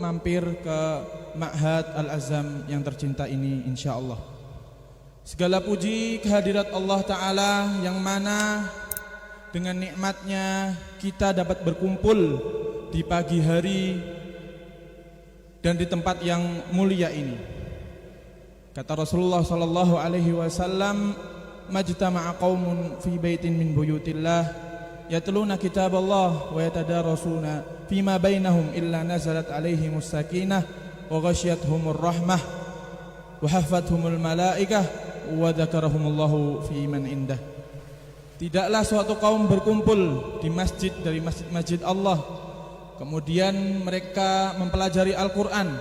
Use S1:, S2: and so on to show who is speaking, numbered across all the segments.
S1: mampir ke Ma'had Al-Azam yang tercinta ini insyaallah. Segala puji kehadirat Allah Ta'ala yang mana dengan nikmatnya kita dapat berkumpul di pagi hari dan di tempat yang mulia ini. Kata Rasulullah sallallahu alaihi wasallam, majtama'a qaumun fi baitin min buyutillah yatluna kitaballah wa yatadarasuna fima bainahum illa nazalat alaihimus sakinah wa ghasyiyatuhumur rahmah wa hafathumul malaikah wa dzakarahumullahu fi man indah. Tidaklah suatu kaum berkumpul di masjid dari masjid-masjid Allah, kemudian mereka mempelajari Al-Qur'an,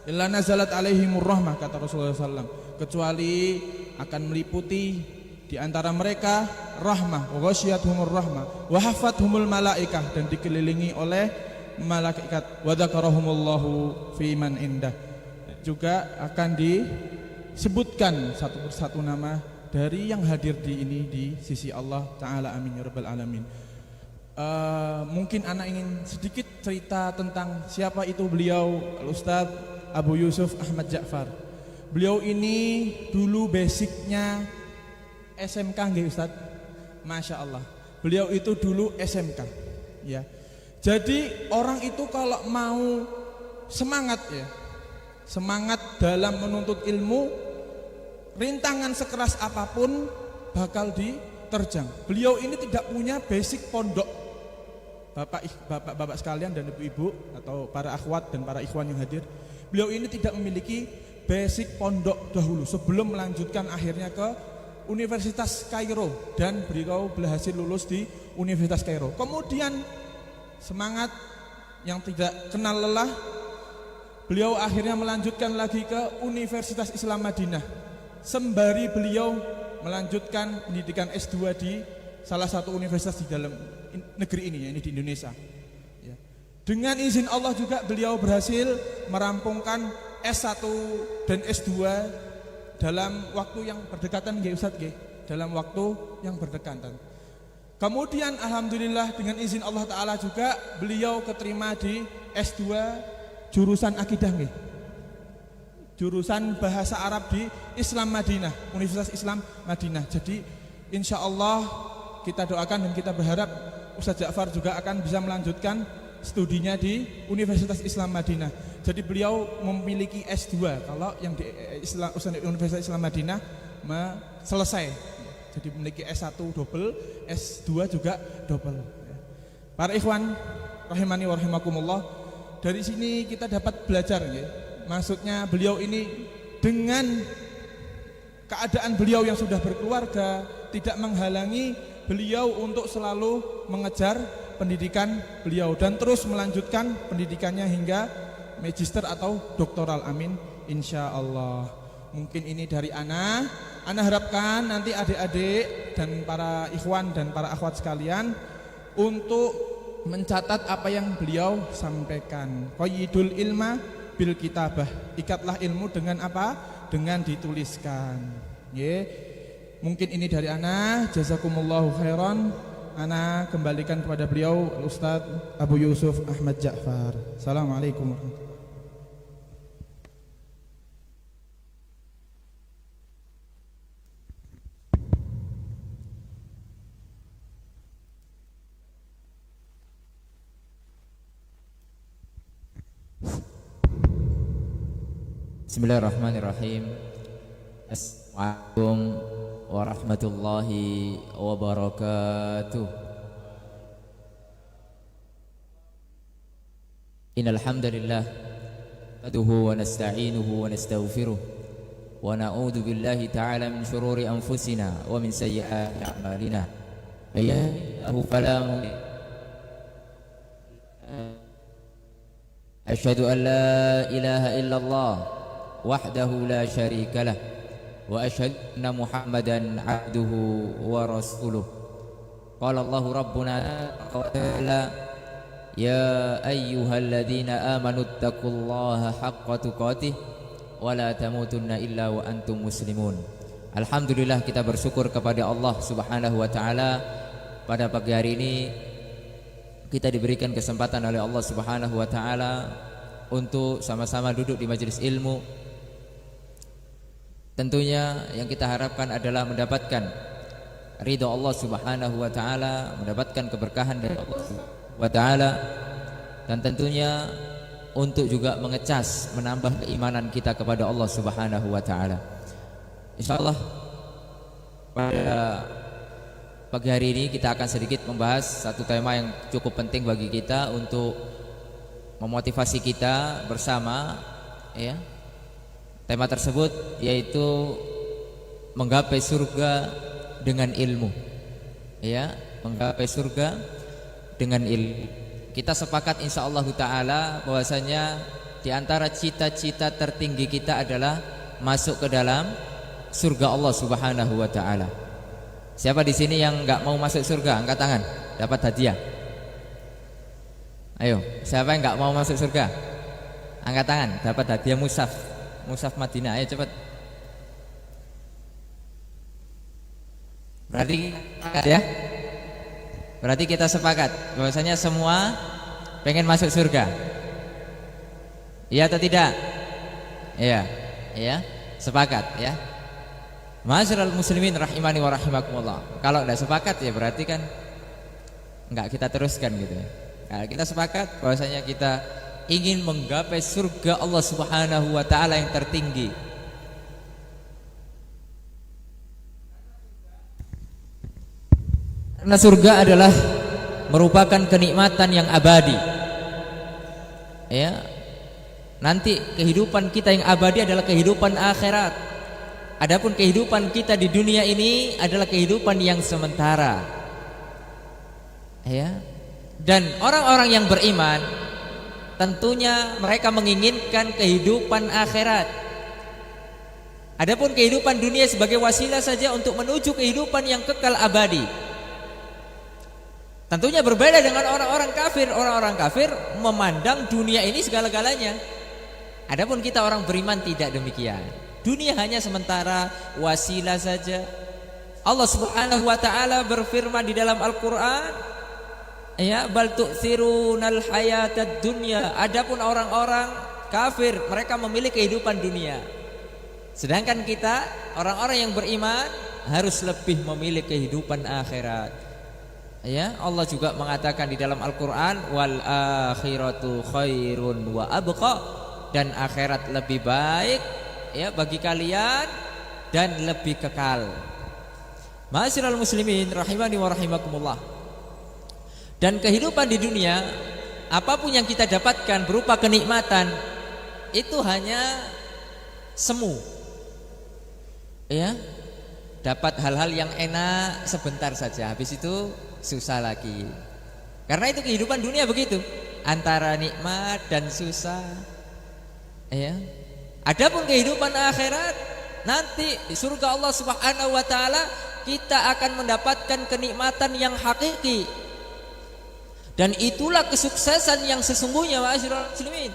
S1: illa nazalat alaihimur rahmah, kata Rasulullah SAW, kecuali akan meliputi di antara mereka rahmah, wa ghasyiyatuhumur rahmah, wa hafathumul malaikah, dan dikelilingi oleh malaikat, wa dzakarahumullahu fi man indah. Juga akan disebutkan satu persatu nama dari yang hadir di ini di sisi Allah Ta'ala. Amin ya rabbal alamin. Mungkin anak ingin sedikit cerita tentang siapa itu beliau, Al-Ustadz Abu Yusuf Ahmad Ja'far. Beliau ini dulu basicnya SMK nggih Ustadz? Masya Allah, beliau itu dulu SMK ya. Jadi orang itu kalau mau semangat ya, semangat dalam menuntut ilmu, rintangan sekeras apapun bakal diterjang. Beliau ini tidak punya basic pondok. Bapak sekalian dan ibu-ibu atau para akhwat dan para ikhwan yang hadir, beliau ini tidak memiliki basic pondok dahulu sebelum melanjutkan akhirnya ke Universitas Kairo, dan beliau berhasil lulus di Universitas Kairo. Kemudian semangat yang tidak kenal lelah, beliau akhirnya melanjutkan lagi ke Universitas Islam Madinah, sembari beliau melanjutkan pendidikan S2 di salah satu universitas di dalam negeri ini, yaitu di Indonesia ya. Dengan izin Allah juga beliau berhasil merampungkan S1 dan S2 dalam waktu yang berdekatan nggih Ustaz nggih, dalam waktu yang berdekatan. Kemudian alhamdulillah dengan izin Allah Ta'ala juga beliau keterima di S2 jurusan akidah nggih, jurusan bahasa Arab di Islam Madinah, Universitas Islam Madinah. Jadi insya Allah kita doakan dan kita berharap Ustaz Ja'far juga akan bisa melanjutkan studinya di Universitas Islam Madinah. Jadi beliau memiliki S2, kalau yang di Universitas Islam Madinah selesai. Jadi memiliki S1 double, S2 juga double. Para ikhwan rahimani wa rahimakumullah, dari sini kita dapat belajar ya. Maksudnya beliau ini dengan keadaan beliau yang sudah berkeluarga tidak menghalangi beliau untuk selalu mengejar pendidikan beliau dan terus melanjutkan pendidikannya hingga magister atau doktoral. Amin insya Allah. Mungkin ini dari Ana harapkan nanti adik-adik dan para ikhwan dan para akhwat sekalian untuk mencatat apa yang beliau sampaikan. Qayyidul ilma bil kitabah, ikatlah ilmu dengan apa? Dengan dituliskan. Mungkin ini dari Ana. Jazakumullahu khairan. Ana kembalikan kepada beliau Ustaz Abu Yusuf Ahmad Ja'far. Assalamualaikum warahmatullahi wabarakatuh.
S2: Bismillahirrahmanirrahim. Assalamualaikum warahmatullahi wabarakatuh. Innal hamdalillah nahmaduhu wa nasta'inuhu wa nastaghfiruh wa na'udzu billahi ta'ala min shururi anfusina wa min sayyiati a'malina. May yahdihillahu fala mudilla lahu. Asyhadu an la ilaha illallah wahdahu la syarika lah wa asyhadu anna Muhammadan abduhu wa rasuluh. Qala Allahu rabbuna wa ta'ala ya ayyuhalladzina amanu taqullaha haqqa tuqatih wa la tamutunna illa wa antum muslimun. Alhamdulillah, kita bersyukur kepada Allah Subhanahu wa taala. Pada pagi hari ini kita diberikan kesempatan oleh Allah Subhanahu wa taala untuk sama-sama duduk di majelis ilmu. Tentunya yang kita harapkan adalah mendapatkan ridha Allah Subhanahu wa taala, mendapatkan keberkahan dari Allah Subhanahu wa taala, dan tentunya untuk juga mengecas, menambah keimanan kita kepada Allah Subhanahu wa taala. Insyaallah pada pagi hari ini kita akan sedikit membahas satu tema yang cukup penting bagi kita untuk memotivasi kita bersama, ya. Tema tersebut yaitu menggapai surga dengan ilmu, ya, menggapai surga dengan ilmu. Kita sepakat insyaallah taala bahwasanya di antara cita-cita tertinggi kita adalah masuk ke dalam surga Allah Subhanahu wa taala. Siapa di sini yang enggak mau masuk surga? Angkat tangan, dapat hadiah. Ayo, siapa yang enggak mau masuk surga? Angkat tangan, dapat hadiah mushaf. Mushaf Madinah, ayo cepat. Berarti ya. Berarti kita sepakat bahwasanya semua pengen masuk surga. Iya atau tidak? Iya. Iya, sepakat ya. Ma'asyiral muslimin rahimani wa rahimakumullah. Kalau enggak sepakat ya berarti kan enggak kita teruskan gitu ya. Nah, kita sepakat bahwasanya kita ingin menggapai surga Allah Subhanahu wa taala yang tertinggi. Karena surga adalah merupakan kenikmatan yang abadi. Ya. Nanti kehidupan kita yang abadi adalah kehidupan akhirat. Adapun kehidupan kita di dunia ini adalah kehidupan yang sementara. Ya. Dan orang-orang yang beriman tentunya mereka menginginkan kehidupan akhirat. Adapun kehidupan dunia sebagai wasilah saja untuk menuju kehidupan yang kekal abadi. Tentunya berbeda dengan orang-orang kafir. Orang-orang kafir memandang dunia ini segala-galanya. Adapun kita orang beriman tidak demikian. Dunia hanya sementara, wasilah saja. Allah Subhanahu wa taala berfirman di dalam Al-Qur'an, ya, bal tu'thirunal hayatad dunya. Adapun orang-orang kafir mereka memilih kehidupan dunia. Sedangkan kita orang-orang yang beriman harus lebih memilih kehidupan akhirat. Ya, Allah juga mengatakan di dalam Al-Qur'an wal akhiratu khairun wa abqa, dan akhirat lebih baik ya bagi kalian dan lebih kekal. Ma'asyiral muslimin rahimani wa rahimakumullah. Dan kehidupan di dunia, apapun yang kita dapatkan berupa kenikmatan, itu hanya semu. Ya, dapat hal-hal yang enak sebentar saja, habis itu susah lagi. Karena itu kehidupan dunia begitu, antara nikmat dan susah. Ya. Adapun kehidupan akhirat, nanti di surga Allah Subhanahu wa taala kita akan mendapatkan kenikmatan yang hakiki. Dan itulah kesuksesan yang sesungguhnya, ma'asyiral muslimin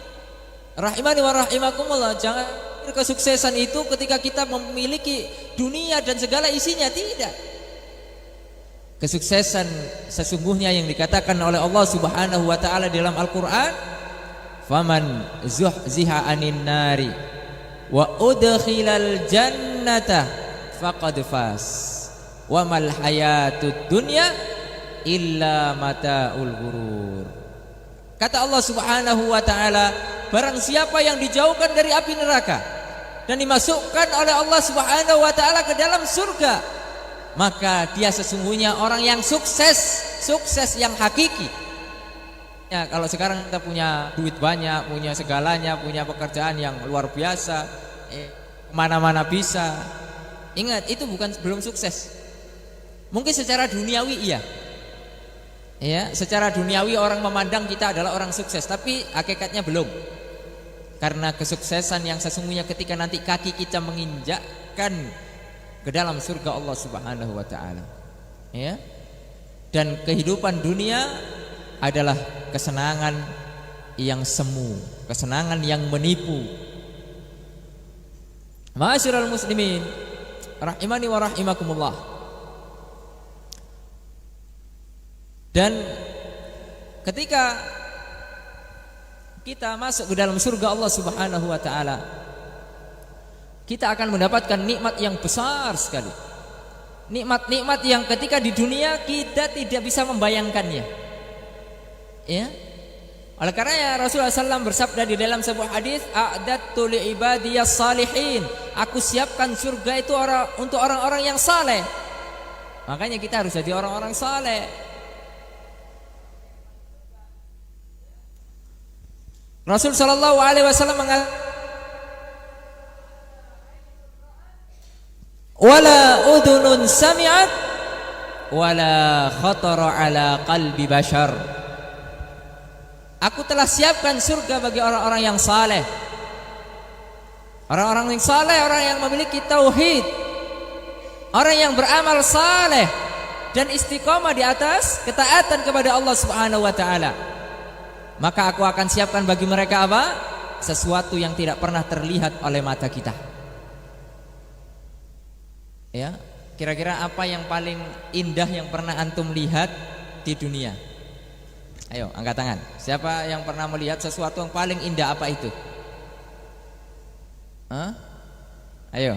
S2: rahimani wa rahimakumullah. Jangan kesuksesan itu ketika kita memiliki dunia dan segala isinya, tidak. Kesuksesan sesungguhnya yang dikatakan oleh Allah Subhanahu wa taala dalam Al-Qur'an, faman zuhziha 'anil nari wa udkhilal jannata faqad faz wa mal hayatud dunya illa mataul ghurur. Kata Allah Subhanahu wa taala, barang siapa yang dijauhkan dari api neraka dan dimasukkan oleh Allah Subhanahu wa taala ke dalam surga, maka dia sesungguhnya orang yang sukses, sukses yang hakiki. Ya, kalau sekarang kita punya duit banyak, punya segalanya, punya pekerjaan yang luar biasa, kemana-mana bisa. Ingat, itu belum sukses. Mungkin secara duniawi iya. Ya, secara duniawi orang memandang kita adalah orang sukses, tapi hakikatnya belum. Karena kesuksesan yang sesungguhnya ketika nanti kaki kita menginjakkan ke dalam surga Allah Subhanahu wa taala. Ya. Dan kehidupan dunia adalah kesenangan yang semu, kesenangan yang menipu. Ma'asyiral muslimin rahimani wa rahimakumullah. Dan ketika kita masuk ke dalam surga Allah Subhanahu wa taala, kita akan mendapatkan nikmat yang besar sekali. Nikmat-nikmat yang ketika di dunia kita tidak bisa membayangkannya. Ya. Oleh karena Rasulullah SAW bersabda di dalam sebuah hadis, a'dattu li ibadiyas salihin, aku siapkan surga itu untuk orang-orang yang saleh. Makanya kita harus jadi orang-orang saleh. Rasul sallallahu alaihi wasallam mengatakan, wala udhunun sami'at wala khatara ala qalbi bashar. Aku telah siapkan surga bagi orang-orang yang saleh. Orang-orang yang saleh, orang yang memiliki tauhid, orang yang beramal saleh dan istiqomah di atas ketaatan kepada Allah Subhanahu wa taala. Maka aku akan siapkan bagi mereka apa? Sesuatu yang tidak pernah terlihat oleh mata kita. Ya, kira-kira apa yang paling indah yang pernah antum lihat di dunia? Ayo, angkat tangan. Siapa yang pernah melihat sesuatu yang paling indah, apa itu? Hah? Ayo.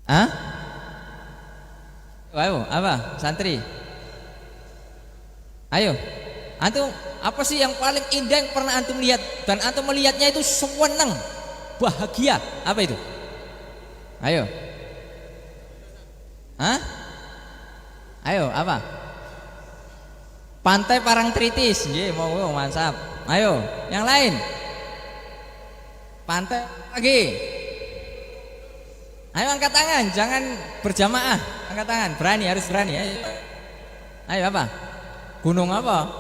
S2: Hah? Ayo, apa? Santri. Ayo. Antum, apa sih yang paling indah yang pernah antum lihat dan antum melihatnya itu senang, bahagia? Apa itu? Ayo. Hah? Ayo, apa? Pantai Parangtritis. Nggih, mau mantap. Ayo, yang lain. Pantai lagi. Ayo angkat tangan, jangan berjamaah. Angkat tangan, berani, harus berani. Ayo apa? Gunung apa?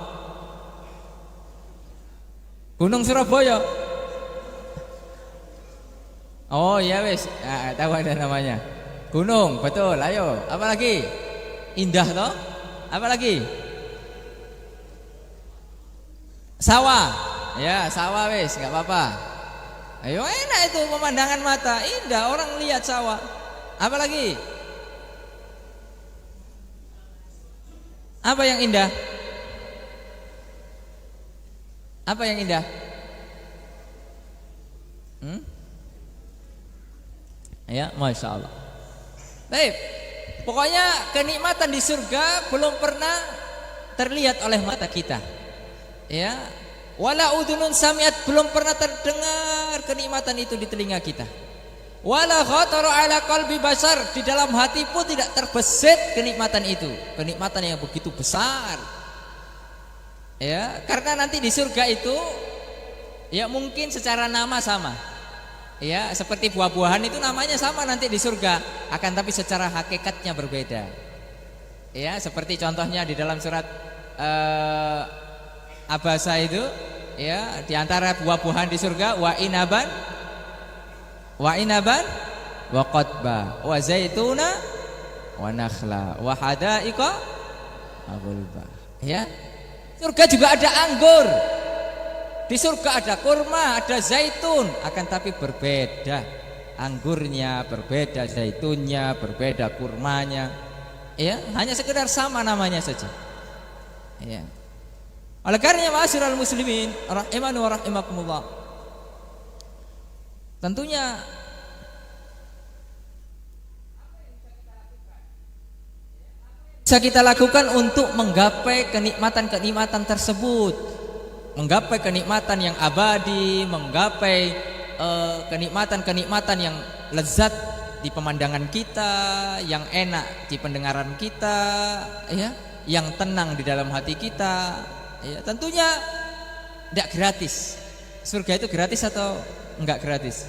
S2: Gunung Surabaya. Oh iya wes, tahu ada namanya. Gunung, betul. Ayo, apa lagi? Indah toh? Apa lagi? Sawah. Ya, sawah wes, enggak apa-apa. Ayo, enak itu pemandangan mata, indah, orang lihat sawah. Apa lagi? Apa yang indah? Apa yang indah? Ya, Masya Allah. Baik. Pokoknya kenikmatan di surga belum pernah terlihat oleh mata kita. Ya. Wala udhunun sami'at, belum pernah terdengar kenikmatan itu di telinga kita. Wala khatara ala qalbi bashar, di dalam hati pun tidak terbesit kenikmatan itu. Kenikmatan yang begitu besar. Ya, karena nanti di surga itu ya mungkin secara nama sama. Ya, seperti buah-buahan itu namanya sama nanti di surga, akan tapi secara hakikatnya berbeda. Ya, seperti contohnya di dalam surat Abasa itu, ya, di antara buah-buahan di surga wa inaban wa qadba wa zaituna wa nakhla wa hadaiqa ghulba. Ya. Surga juga ada anggur. Di surga ada kurma, ada zaitun, akan tapi berbeda anggurnya, berbeda zaitunnya, berbeda kurmanya. Ya, hanya sekedar sama namanya saja. Ya. Oleh karenanya ma'asyiral muslimin rahimani wa rahimakumullah, tentunya bisa kita lakukan untuk menggapai kenikmatan-kenikmatan tersebut. Menggapai kenikmatan yang abadi, menggapai kenikmatan-kenikmatan yang lezat di pemandangan kita, yang enak di pendengaran kita, ya, yang tenang di dalam hati kita. Ya, tentunya tidak gratis. Surga itu gratis atau enggak gratis?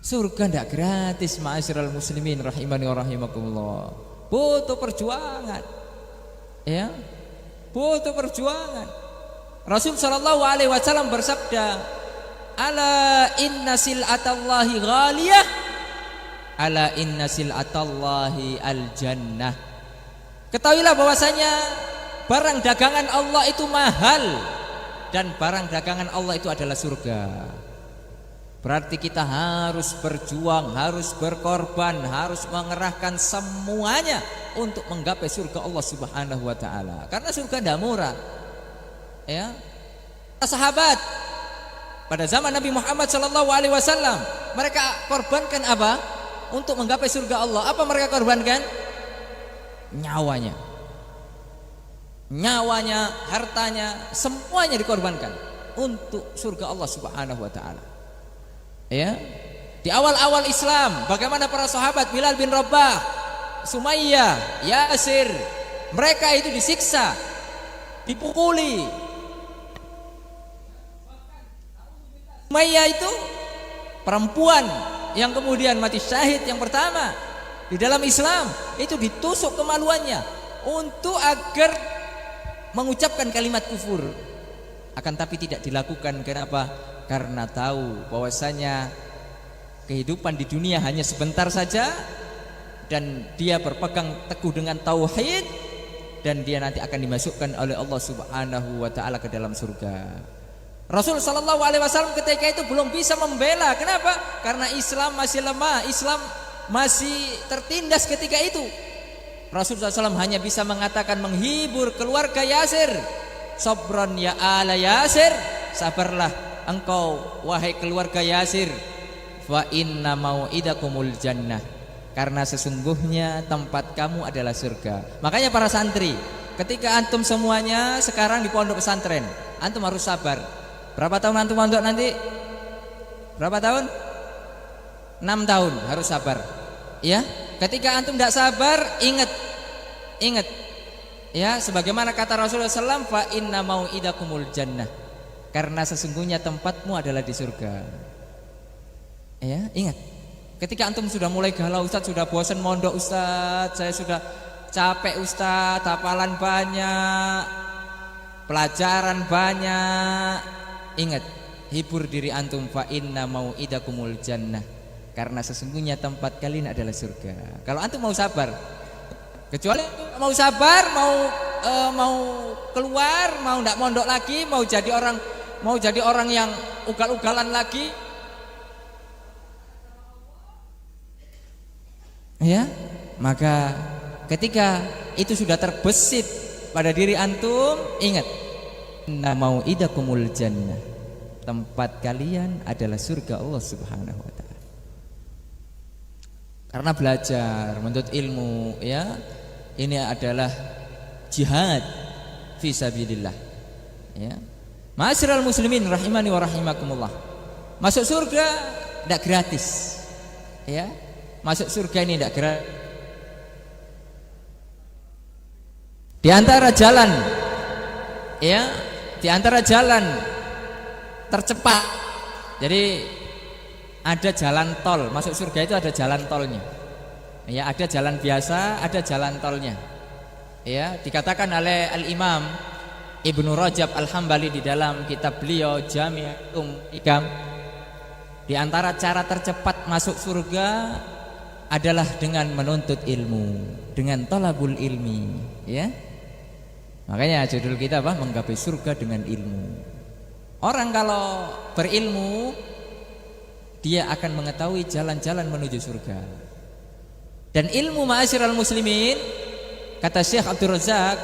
S2: Surga tidak gratis, ma'asyiral muslimin rahimani wa rahimakumullah. Butuh perjuangan. Ya. Butuh perjuangan. Rasul sallallahu alaihi wasallam bersabda, "Ala inna sil'atallahi ghaliyah, ala inna sil'atallahi al-jannah." Ketahuilah bahwasanya barang dagangan Allah itu mahal dan barang dagangan Allah itu adalah surga. Berarti kita harus berjuang, harus berkorban, harus mengerahkan semuanya untuk menggapai surga Allah Subhanahu wa taala. Karena surga tidak murah. Ya. Sahabat pada zaman Nabi Muhammad sallallahu alaihi wasallam, mereka korbankan apa? Untuk menggapai surga Allah. Apa mereka korbankan? Nyawanya. Nyawanya, hartanya, semuanya dikorbankan untuk surga Allah Subhanahu wa taala. Ya. Di awal-awal Islam, bagaimana para sahabat Bilal bin Rabah, Sumayyah, Yasir, mereka itu disiksa, dipukuli. Sumayyah itu perempuan yang kemudian mati syahid yang pertama di dalam Islam, itu ditusuk kemaluannya untuk agar mengucapkan kalimat kufur. Akan tapi tidak dilakukan. Kenapa? Karena tahu bahwasanya kehidupan di dunia hanya sebentar saja, dan dia berpegang teguh dengan tauhid, dan dia nanti akan dimasukkan oleh Allah Subhanahu wa taala ke dalam surga. Rasul sallallahu alaihi wasallam ketika itu belum bisa membela. Kenapa? Karena Islam masih lemah, Islam masih tertindas ketika itu. Rasul SAW hanya bisa mengatakan, menghibur keluarga Yasir, sabran ya ala Yasir, sabarlah engkau wahai keluarga Yasir, fa inna mau'idakumul jannah, karena sesungguhnya tempat kamu adalah surga. Makanya para santri, ketika antum semuanya sekarang di pondok pesantren, antum harus sabar. Berapa tahun antum pondok nanti? Berapa tahun? 6 tahun, harus sabar. Ya, ketika antum tidak sabar, ingat. Ya, sebagaimana kata Rasulullah SAW, fa inna mau'idakumul jannah, karena sesungguhnya tempatmu adalah di surga. Ya, ingat. Ketika antum sudah mulai galau, Ustaz, sudah bosan mondok Ustaz, saya sudah capek Ustaz, hafalan banyak, pelajaran banyak, ingat, hibur diri antum, fa inna mau'idakumul jannah, karena sesungguhnya tempat kalian adalah surga. Kalau antum mau sabar, kecuali mau sabar, mau keluar, mau tidak mondok lagi, mau jadi orang yang ugal-ugalan lagi, ya, maka ketika itu sudah terbesit pada diri antum, ingat, inna mau'idakumul jannah, tempat kalian adalah surga Allah Subhanahu wa taala. Karena belajar, menuntut ilmu, ya, ini adalah jihad fi sabilillah. Ya. Ma'asyiral muslimin rahimani wa rahimakumullah. Masuk surga tidak gratis. Ya. Masuk surga ini tidak gratis. Di antara jalan, ya, di antara jalan tercepat. Jadi ada jalan tol, masuk surga itu ada jalan tolnya. Ya, ada jalan biasa, ada jalan tolnya. Ya, dikatakan oleh Al-Imam Ibnu Rajab Al-Hambali di dalam kitab beliau Jami'ul Hikam, di antara cara tercepat masuk surga adalah dengan menuntut ilmu, dengan talabul ilmi, ya. Makanya judul kita apa? Menggapai surga dengan ilmu. Orang kalau berilmu, dia akan mengetahui jalan-jalan menuju surga. Dan ilmu, ma'asyiral muslimin, kata Syekh Abdul Razak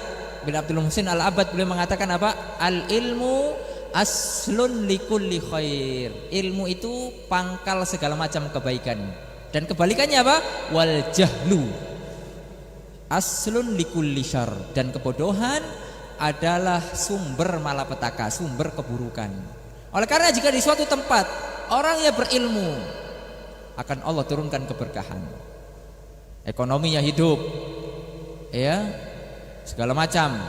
S2: bin Abdul Muhsin Al-Abad, beliau mengatakan apa? Al ilmu aslun likulli khair. Ilmu itu pangkal segala macam kebaikan. Dan kebalikannya apa? Wal jahlu aslun likulli syarr. Dan kebodohan adalah sumber malapetaka, sumber keburukan. Oleh karena jika di suatu tempat orang yang berilmu, akan Allah turunkan keberkahan, ekonominya hidup, ya, segala macam,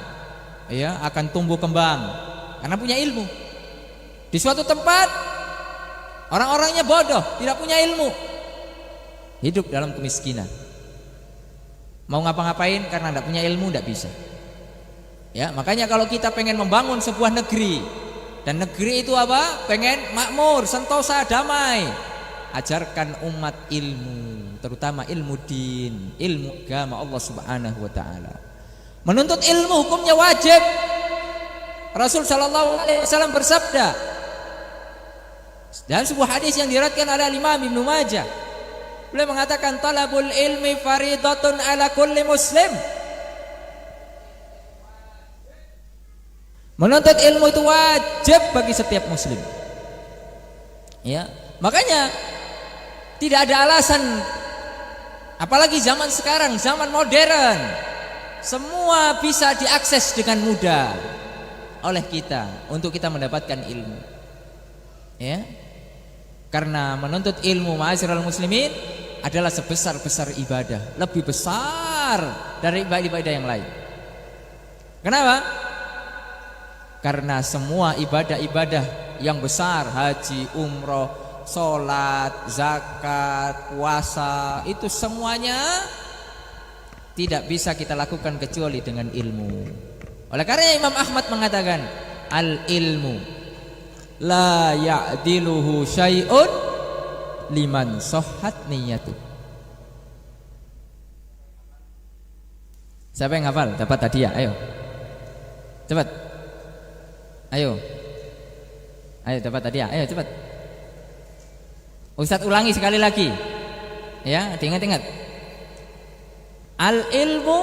S2: ya, akan tumbuh kembang karena punya ilmu. Di suatu tempat orang-orangnya bodoh, tidak punya ilmu, hidup dalam kemiskinan, mau ngapa-ngapain karena tidak punya ilmu tidak bisa. Ya, makanya kalau kita pengen membangun sebuah negeri, dan negeri itu apa? Pengen makmur, sentosa, damai, ajarkan umat ilmu, terutama ilmu din, ilmu agama Allah Subhanahu wa taala. Menuntut ilmu hukumnya wajib. Rasul sallallahu alaihi wasallam bersabda, Dan sebuah hadis yang diriwayatkan oleh Imam Ibnu Majah, beliau mengatakan talabul ilmi faridatun ala kulli muslim. Menuntut ilmu itu wajib bagi setiap muslim. Ya, makanya tidak ada alasan, apalagi zaman sekarang, zaman modern, semua bisa diakses dengan mudah oleh kita untuk kita mendapatkan ilmu. Ya. Karena menuntut ilmu ma'asyiral muslimin adalah sebesar-besar ibadah, lebih besar dari ibadah-ibadah yang lain. Kenapa? Karena semua ibadah-ibadah yang besar, haji, umroh, sholat, zakat, puasa, itu semuanya tidak bisa kita lakukan kecuali dengan ilmu. Oleh karena Imam Ahmad mengatakan, al-ilmu la ya'diluhu syai'un liman sahhat niyatu. Siapa yang hafal? Dapat hadiah, ayo. Cepat. Ayo. Ayo dapat hadiah, ayo cepat. Ustaz ulangi sekali lagi. Ya, diingat-ingat. Al ilmu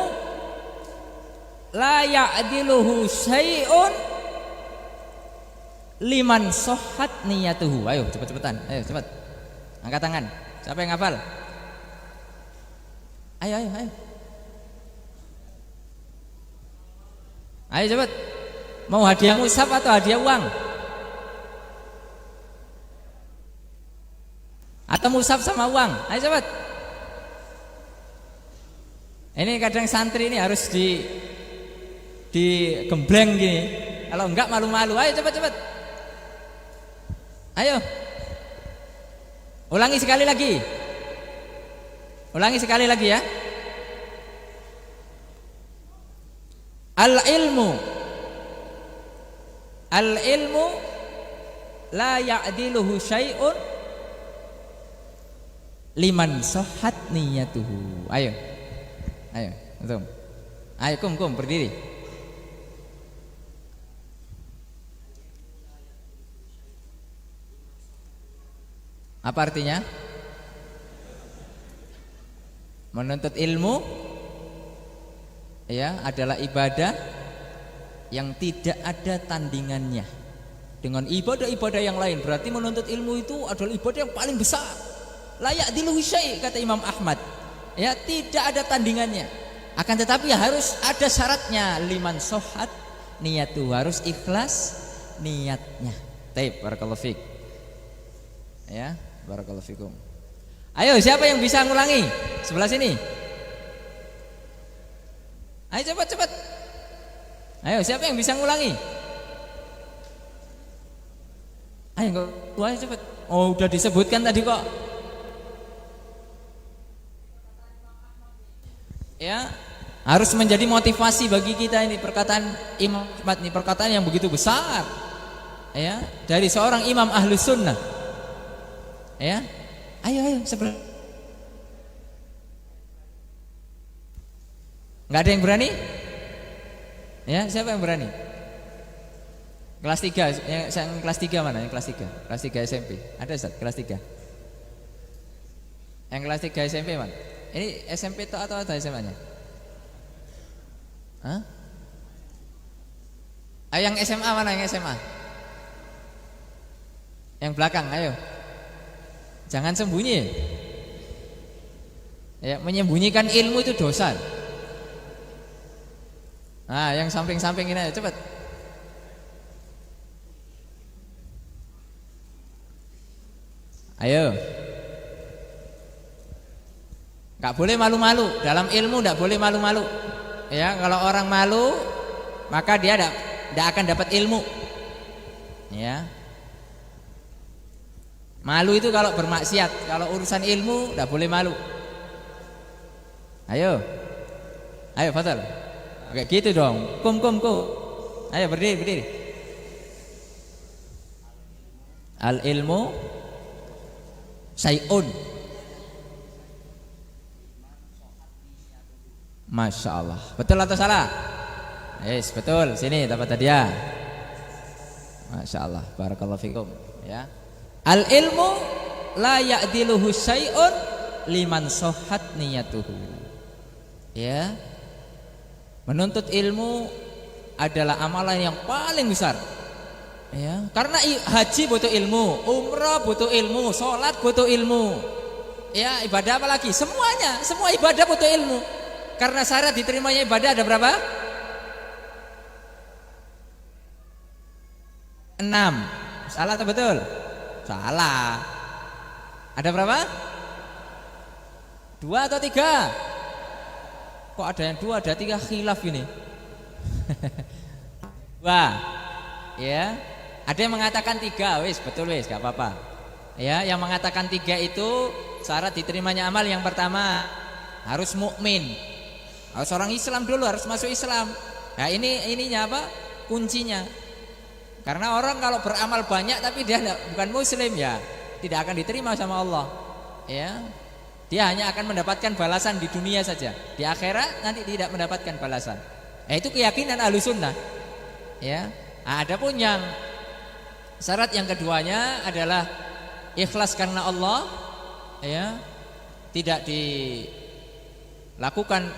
S2: la ya'diluhu syai'un liman sahhat niyatuhu. Ayo cepat-cepatan, ayo cepat. Angkat tangan. Siapa yang hafal? Ayo. Ayo cepat. Mau hadiah mushaf atau hadiah uang? Atau mushaf sama uang? Ayo cepat. Ini kadang santri ini harus digembleng gini. Kalau enggak malu-malu. Ayo cepat. Ayo. Ulangi sekali lagi. Ulangi sekali lagi ya. Al-ilmu la ya'diluhu syai'un liman sahhat niyatuhu. Ayo. Antum. Ayo kum berdiri. Apa artinya? Menuntut ilmu ya adalah ibadah yang tidak ada tandingannya dengan ibadah-ibadah yang lain. Berarti menuntut ilmu itu adalah ibadah yang paling besar. Layak diluhi syai' kata Imam Ahmad. Ya, tidak ada tandingannya. Akan tetapi harus ada syaratnya, liman sahhat niyatu, harus ikhlas niatnya. Taib, barakallahu fiik. Ya, barakallahu fikum. Ayo, siapa yang bisa ngulangi? Sebelah sini. Ayo cepat. Ayo, siapa yang bisa ngulangi? Ayo, cepat. Oh, udah disebutkan tadi kok. Ya, harus menjadi motivasi bagi kita ini perkataan Imam Ahmad ini, perkataan yang begitu besar. Ya, dari seorang imam Ahlus Sunnah. Ya. Ayo sebelah. Enggak ada yang berani? Ya, siapa yang berani? Kelas 3, yang kelas 3 mana? Yang kelas 3. Kelas 3 SMP. Ada Ustaz, kelas 3. Yang kelas 3 SMP mana? Ini SMP atau SMA-nya? Hah? Ayo yang SMA mana? Yang SMA? Yang belakang, ayo. Jangan sembunyi. Ya, menyembunyikan ilmu itu dosa. Nah, yang samping-samping ini ayo cepat. Ayo. Gak boleh malu-malu. Dalam ilmu gak boleh malu-malu. Ya, kalau orang malu maka dia tidak akan dapat ilmu. Ya. Malu itu kalau bermaksiat. Kalau urusan ilmu tidak boleh malu. Ayo Fadal. Kayak gitu dong. Kum. Ayo berdiri. Al ilmu syai'un. Masya Allah. Betul atau salah? Yes, betul. Sini dapat hadiah. Masya Allah. Barakallahu fikum. Ya. Al ilmu la ya'diluhu syai'un liman sohat niyatuhu. Ya, menuntut ilmu adalah amalan yang paling besar. Ya, karena haji butuh ilmu, umrah butuh ilmu, sholat butuh ilmu. Ya, ibadah apa lagi? Semuanya, semua ibadah butuh ilmu. Karena syarat diterimanya ibadah ada berapa? 6. Salah atau betul? Salah. Ada berapa? 2 atau 3? Kok ada yang 2, ada 3, khilaf ini. 2. Ya. Ada yang mengatakan 3, wis betul wis, gak apa-apa. Ya, yang mengatakan 3 itu syarat diterimanya amal yang pertama harus mukmin. Harus orang Islam dulu, harus masuk Islam. Nah, ininya apa? Kuncinya. Karena orang kalau beramal banyak tapi dia bukan muslim, ya tidak akan diterima sama Allah. Ya. Dia hanya akan mendapatkan balasan di dunia saja. Di akhirat nanti tidak mendapatkan balasan. Itu keyakinan Ahlussunnah. Ya. Nah, adapun yang syarat yang keduanya adalah ikhlas karena Allah, ya. Tidak dilakukan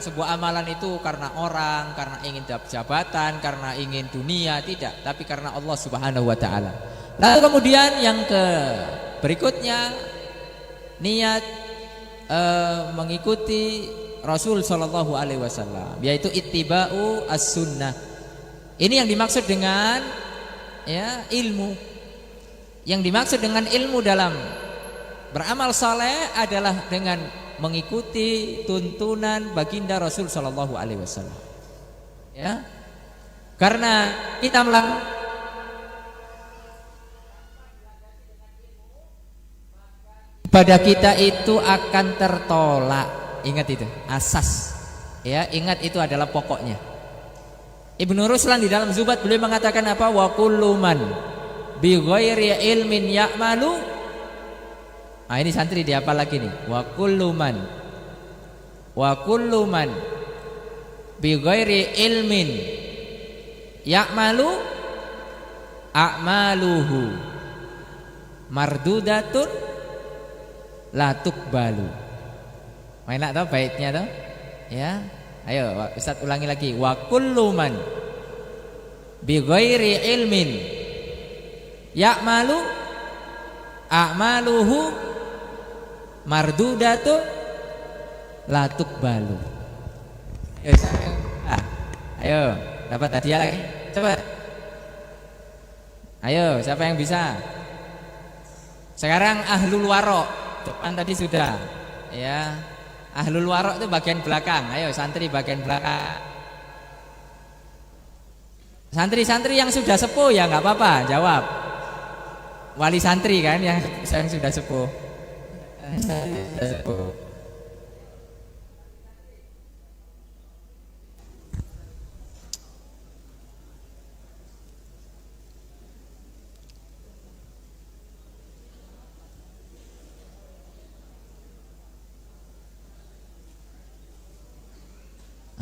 S2: sebuah amalan itu karena orang, karena ingin jabatan, karena ingin dunia, tidak, tapi karena Allah Subhanahu wa taala. Lalu kemudian yang berikutnya niat mengikuti Rasul sallallahu alaihi wasallam, yaitu ittiba'u as-sunnah. Ini yang dimaksud dengan ya ilmu. Yang dimaksud dengan ilmu dalam beramal saleh adalah dengan mengikuti tuntunan baginda Rasul sallallahu alaihi wasallam. Ya. Karena kita melakukan ibadah kita itu akan tertolak. Ingat itu, asas. Ya, ingat itu adalah pokoknya. Ibnu Ruslan di dalam Zubat beliau mengatakan apa? Wa kullu man bi ghairi ilmin ya'malu. Nah, ini santri dihafal lagi nih. Wa kullu man bi ghairi ilmin ya'malu a'maluhu mardudatun la tuqbalu. Enak tau baitnya tau? Ya. Ayo Ustaz ulangi lagi. Wa kullu man bi ghairi ilmin ya'malu a'maluhu mardudatu la tuqbalu. Ayo, dapat hadiah lagi. Cepat. Ayo, siapa yang bisa? Sekarang ahlul warok. Depan tadi sudah. Ya. Ahlul warok itu bagian belakang. Ayo santri bagian belakang. Santri-santri yang sudah sepuh ya nggak apa-apa, jawab. Wali santri kan yang sudah sepuh.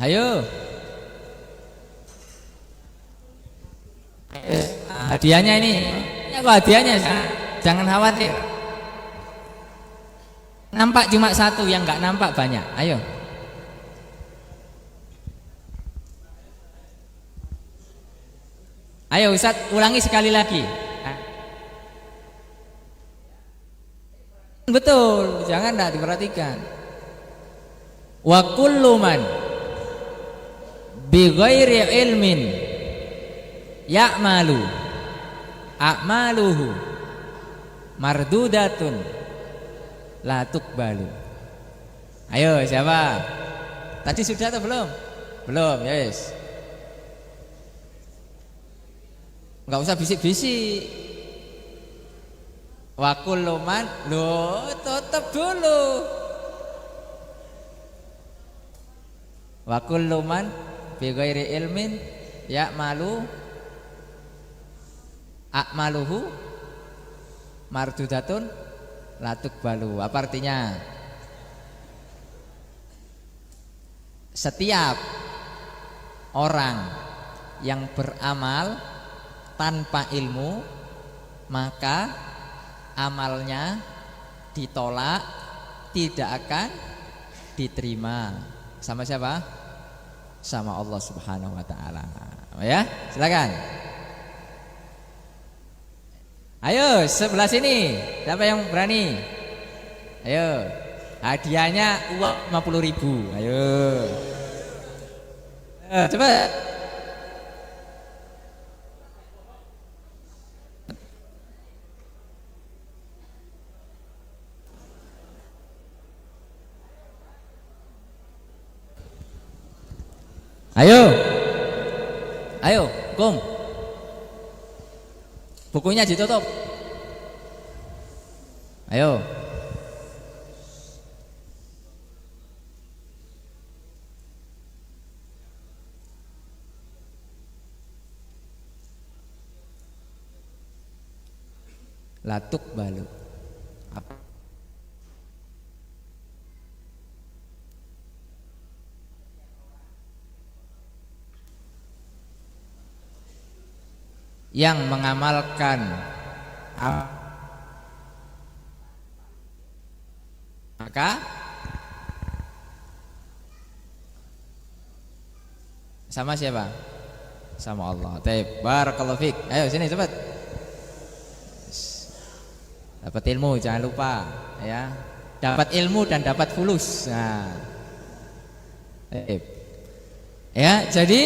S2: Ayo. Hadiahnya ini. Ini apa hadiahnya? Jangan khawatir. Nampak cuma satu, yang nggak nampak banyak. Ayo. Ayo Ustaz, ulangi sekali lagi. Betul, jangan enggak diperhatikan. Wa kullu man bi ghairi ilmin ya'malu a'maluhu mardudatun la tuqbalu. Ayo siapa? Tadi sudah atau belum? Belum, ya yes. Enggak usah bisik-bisik. Wa kullu man, loh tutup dulu. Wa kullu man bi ghairi ilmin ya'malu a'maluhu mardudatun la tuqbalu. Apa artinya? Setiap orang yang beramal tanpa ilmu maka amalnya ditolak, tidak akan diterima. Sama siapa? Sama Allah Subhanahu wa taala. Ya, silakan. Ayo sebelah sini. Siapa yang berani? Ayo. Hadiahnya uang 50.000. Ayo. Coba. Ayo. Ayo, Kum. Bukunya ditutup. Ayo. Latuk balu. Apa? Yang mengamalkan maka sama siapa? Sama Allah. Taib. Barakallahu fik. Ayo sini cepat. Dapat ilmu jangan lupa ya. Dapat ilmu dan dapat fulus. Nah. Taib. Ya, jadi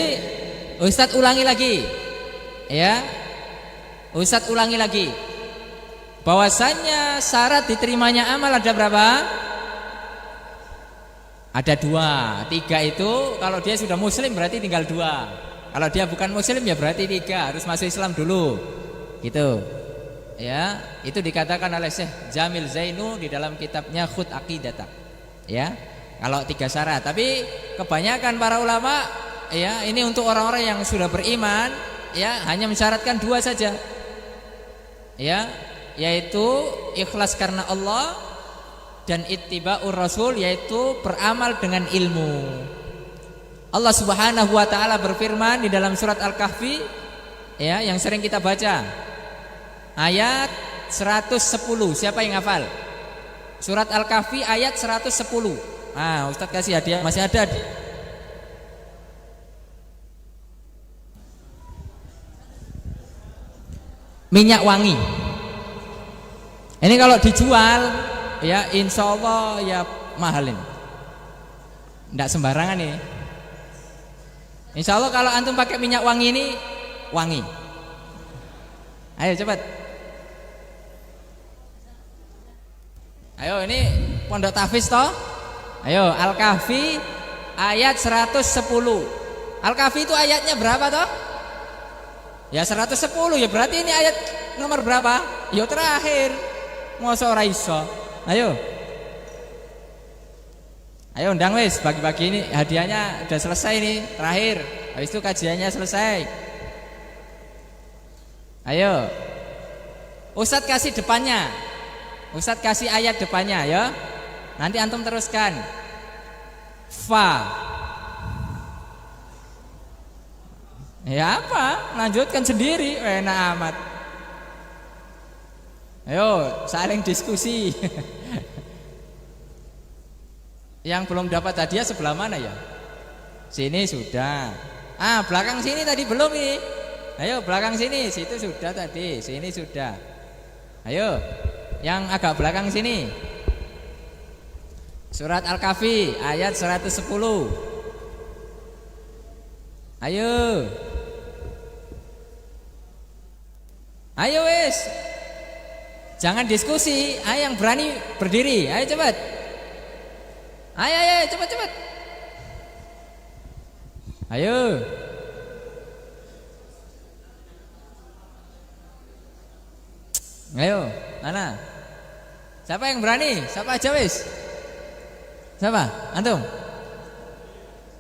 S2: Ustadz ulangi lagi. Ya, Ustadz ulangi lagi. Bahwasannya syarat diterimanya amal ada berapa? Ada 2, 3 itu kalau dia sudah muslim berarti tinggal 2. Kalau dia bukan muslim ya berarti 3, harus masuk Islam dulu. Gitu. Ya, itu dikatakan oleh Syekh Jamil Zainu di dalam kitabnya Khut Aqidata. Ya, kalau 3 syarat. Tapi kebanyakan para ulama ya ini untuk orang-orang yang sudah beriman ya hanya mensyaratkan 2 saja. Ya, yaitu ikhlas karena Allah dan ittiba'ur rasul, yaitu beramal dengan ilmu. Allah Subhanahu wa taala berfirman di dalam surat Al-Kahfi ya yang sering kita baca. Ayat 110. Siapa yang hafal? Surat Al-Kahfi ayat 110. Ah, Ustaz kasih hadiah, masih ada. Minyak wangi. Ini kalau dijual ya insya Allah ya mahal ini. Tidak sembarangan nih. Insya Allah kalau antum pakai minyak wangi ini wangi. Ayo cepat. Ayo ini Pondok Tahfiz toh. Ayo Al-Kahfi ayat 110. Al-Kahfi itu ayatnya berapa toh? Ya 110 ya berarti ini ayat nomor berapa? Ya terakhir. Masa ora iso. Ayo. Ayo undang wis bagi-bagi ini hadiahnya udah selesai nih terakhir. Habis itu kajiannya selesai. Ayo. Ustadz kasih depannya. Ustadz kasih ayat depannya ya. Nanti antum teruskan. Fa. Ya apa? Lanjutkan sendiri. Enak amat. Ayo saling diskusi. Yang belum dapat hadiah sebelah mana ya? Sini sudah. Ah belakang sini tadi belum ini. Ayo belakang sini. Situ sudah tadi. Sini sudah. Ayo yang agak belakang sini. Surat Al-Kahfi ayat 110. Ayo. Ayo wes. Jangan diskusi. Ayo yang berani berdiri. Ayo cepat. Ayo cepat. Ayo. Ayo, mana? Siapa yang berani? Siapa aja wes? Siapa? Antum?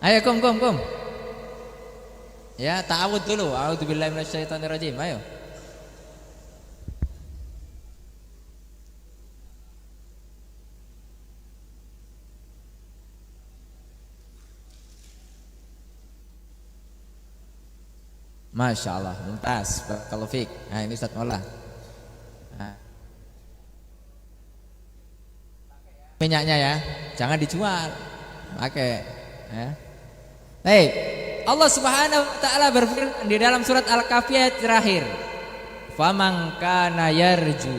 S2: Ayo kum. Ya, ta'awud dulu. A'udzubillahi minasyaitonirrajim. Ayo. Masya Allah, mumtaz, barakallahu fiik. Nah ini Ustaz Maula. Nah. minyaknya ya, jangan dijual, pakai ya. Baik, Allah Subhanahu wa taala berfirman di dalam surat Al-Kahfi ayat terakhir, faman kana yarju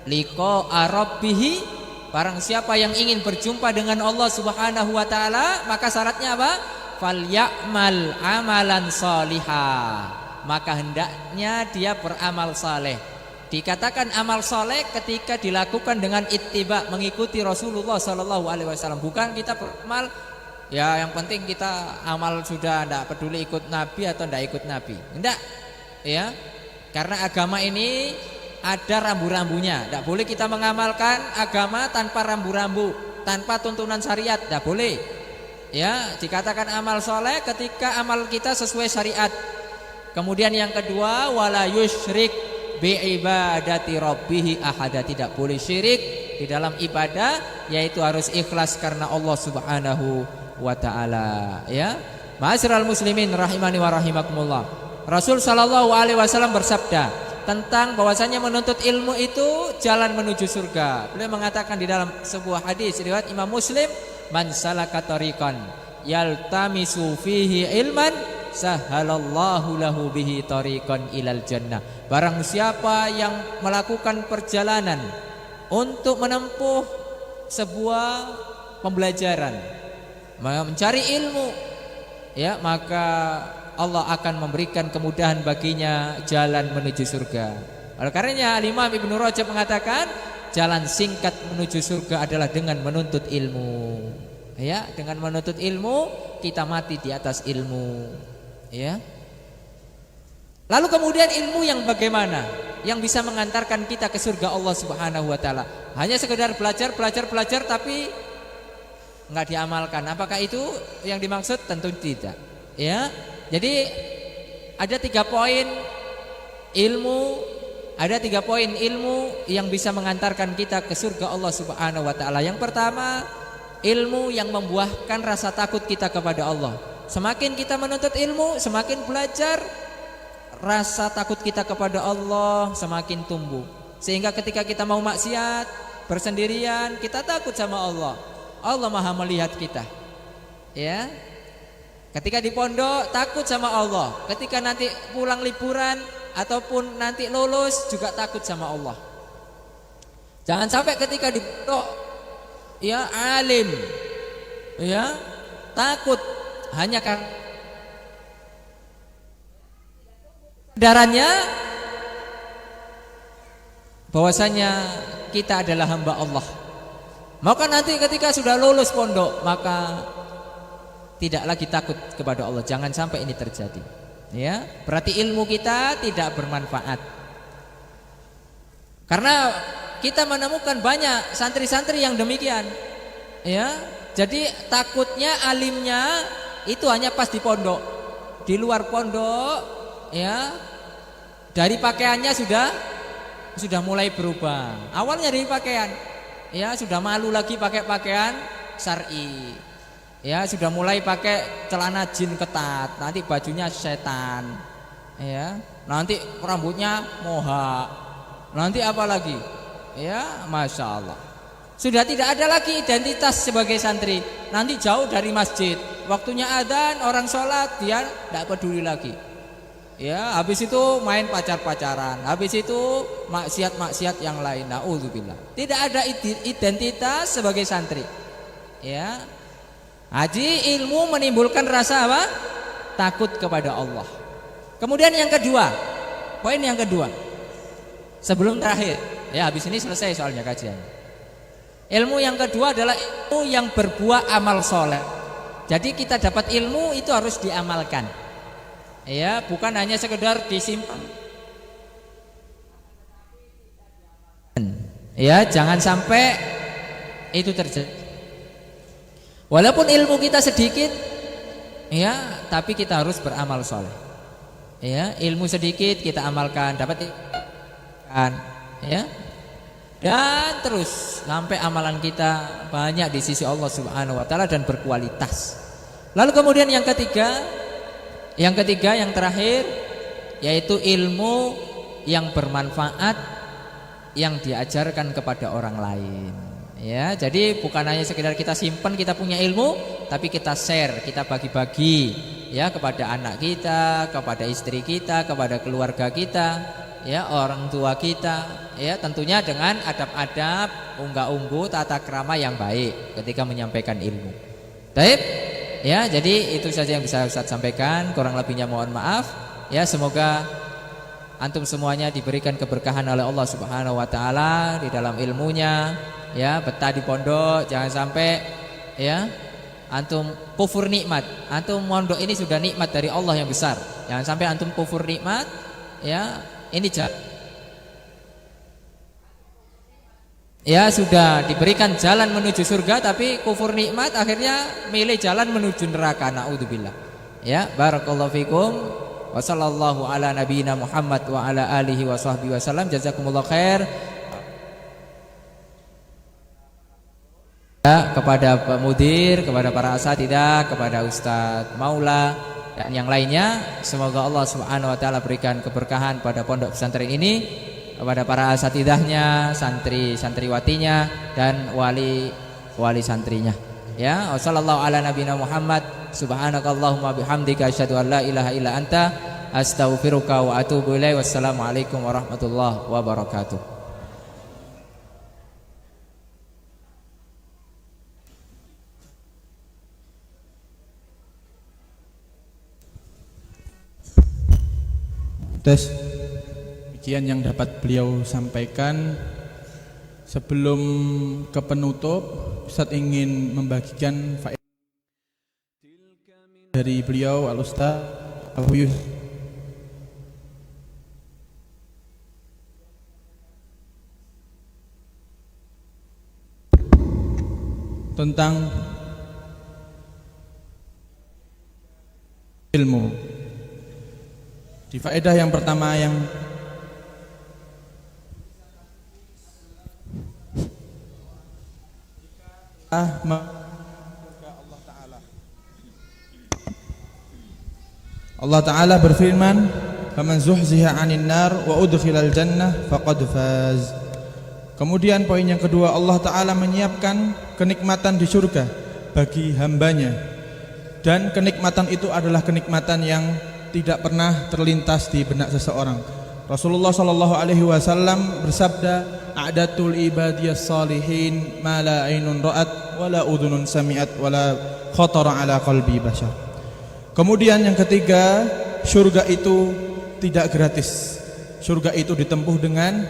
S2: liqa'a rabbih, barang siapa yang ingin berjumpa dengan Allah Subhanahu wa taala, maka syaratnya apa? Falyamal amalan salihah, maka hendaknya dia beramal saleh. Dikatakan amal soleh ketika dilakukan dengan ittiba, mengikuti Rasulullah Sallallahu Alaihi Wasallam. Bukan kita beramal, ya yang penting kita amal sudah, tidak peduli ikut Nabi atau tidak ikut Nabi. Tidak, ya. Karena agama ini ada rambu-rambunya. Tidak boleh kita mengamalkan agama tanpa rambu-rambu, tanpa tuntunan syariat. Tidak boleh. Ya, dikatakan amal soleh ketika amal kita sesuai syariat. Kemudian yang kedua, wala yusyrik bi'ibadati rabbih ahada, tidak boleh syirik di dalam ibadah, yaitu harus ikhlas karena Allah Subhanahu wa taala, ya. Ma'asyiral muslimin rahimani wa rahimakumullah. Rasul sallallahu alaihi wasallam bersabda tentang bahwasanya menuntut ilmu itu jalan menuju surga. Beliau mengatakan di dalam sebuah hadis riwayat Imam Muslim, man salaka tariqan yaltamisu fihi ilman sahalallahu lahu bihi tariqan ilal jannah. Barang siapa yang melakukan perjalanan untuk menempuh sebuah pembelajaran, mencari ilmu, ya, maka Allah akan memberikan kemudahan baginya jalan menuju surga. Oleh karenanya Imam Ibnu Rajab mengatakan jalan singkat menuju surga adalah dengan menuntut ilmu. Ya, dengan menuntut ilmu kita mati di atas ilmu. Ya. Lalu kemudian ilmu yang bagaimana? Yang bisa mengantarkan kita ke surga Allah Subhanahu wa taala. Hanya sekedar belajar tapi enggak diamalkan. Apakah itu yang dimaksud? Tentu tidak. Ya. Jadi ada 3 poin ilmu, ada 3 poin ilmu yang bisa mengantarkan kita ke surga Allah Subhanahu wa taala. Yang pertama, ilmu yang membuahkan rasa takut kita kepada Allah. Semakin kita menuntut ilmu, semakin belajar, rasa takut kita kepada Allah semakin tumbuh. Sehingga ketika kita mau maksiat, bersendirian, kita takut sama Allah. Allah Maha melihat kita. Ya. Ketika di pondok takut sama Allah. Ketika nanti pulang liburan ataupun nanti lulus juga takut sama Allah. Jangan sampai ketika di pondok, ya, alim, ya, takut hanya karena darannya bahwasanya kita adalah hamba Allah. Maka nanti ketika sudah lulus pondok, maka tidak lagi takut kepada Allah. Jangan sampai ini terjadi. Ya, berarti ilmu kita tidak bermanfaat. Karena kita menemukan banyak santri-santri yang demikian. Ya, jadi takutnya alimnya itu hanya pas di pondok. Di luar pondok, ya, dari pakaiannya sudah mulai berubah. Awalnya dari pakaian, ya, sudah malu lagi pakai pakaian syar'i. Ya, sudah mulai pakai celana jin ketat, nanti bajunya setan. Ya, nanti rambutnya moha. Nanti apa lagi? Ya, Masya Allah. Sudah tidak ada lagi identitas sebagai santri. Nanti jauh dari masjid. Waktunya adzan, orang sholat, dia tidak peduli lagi. Ya, habis itu main pacar-pacaran, habis itu maksiat-maksiat yang lain. Na'udzubillah. Tidak ada identitas sebagai santri. Ya. Haji ilmu menimbulkan rasa apa? Takut kepada Allah. Kemudian yang kedua, poin yang kedua. Sebelum terakhir, ya, habis ini selesai soalnya kajian. Ilmu yang kedua adalah ilmu yang berbuah amal soleh. Jadi kita dapat ilmu itu harus diamalkan. Ya, bukan hanya sekedar disimpan. Ya, jangan sampai itu terjadi. Walaupun ilmu kita sedikit, ya, tapi kita harus beramal soleh. Ya, ilmu sedikit kita amalkan, dapat kan, ya, dan terus sampai amalan kita banyak di sisi Allah Subhanahu wa taala dan berkualitas. Lalu kemudian yang ketiga yang terakhir, yaitu ilmu yang bermanfaat yang diajarkan kepada orang lain. Ya, jadi bukan hanya sekedar kita simpan, kita punya ilmu, tapi kita share, kita bagi-bagi ya kepada anak kita, kepada istri kita, kepada keluarga kita, ya orang tua kita, ya tentunya dengan adab-adab, unggah-ungguh, tata krama yang baik ketika menyampaikan ilmu. Baik, ya jadi itu saja yang bisa Ustaz sampaikan. Kurang lebihnya mohon maaf. Ya semoga antum semuanya diberikan keberkahan oleh Allah Subhanahu Wa Taala di dalam ilmunya. Ya betah di pondok, jangan sampai ya antum kufur nikmat. Antum mondok ini sudah nikmat dari Allah yang besar. Jangan sampai antum kufur nikmat. Ya ini ya sudah diberikan jalan menuju surga tapi kufur nikmat akhirnya milih jalan menuju neraka. Naudzubillah. Ya barakallahu fikum. Wa sallallahu ala nabiyina Muhammad wa ala alihi wa sahbihi wasallam. Jazakumullah khair. Ya, kepada Pak Mudir, kepada para asatidzah, kepada Ustadz Maula dan yang lainnya, semoga Allah Subhanahu Wa Taala berikan keberkahan pada pondok pesantren ini, kepada para asatidzahnya, santri-santriwatinya dan wali santrinya. Ya, wassallallahu ala nabiyina Muhammad, subhanakallahumma bihamdika asyhadu an la ilaha illa anta, astaghfiruka wa atubu ilaik. Wassalamualaikum warahmatullahi wabarakatuh.
S1: Tes, demikian yang dapat beliau sampaikan. Sebelum ke penutup, Ustaz ingin membagikan faedah dari beliau Al-Ustaz Abu Yus tentang ilmu. Di faedah yang pertama yang Allah Ta'ala berfirman, "Faman zuhziha 'anil nar wa udkhilal jannah faqad faz." Kemudian poin yang kedua, Allah Ta'ala menyiapkan kenikmatan di surga bagi hambanya, dan kenikmatan itu adalah kenikmatan yang tidak pernah terlintas di benak seseorang. Rasulullah sallallahu alaihi wasallam bersabda, "A'datul ibadiyas salihin ma la ainun ra'at wa la udhunun sami'at wa la khatara ala qalbi bashar." Kemudian yang ketiga, surga itu tidak gratis. Surga itu ditempuh dengan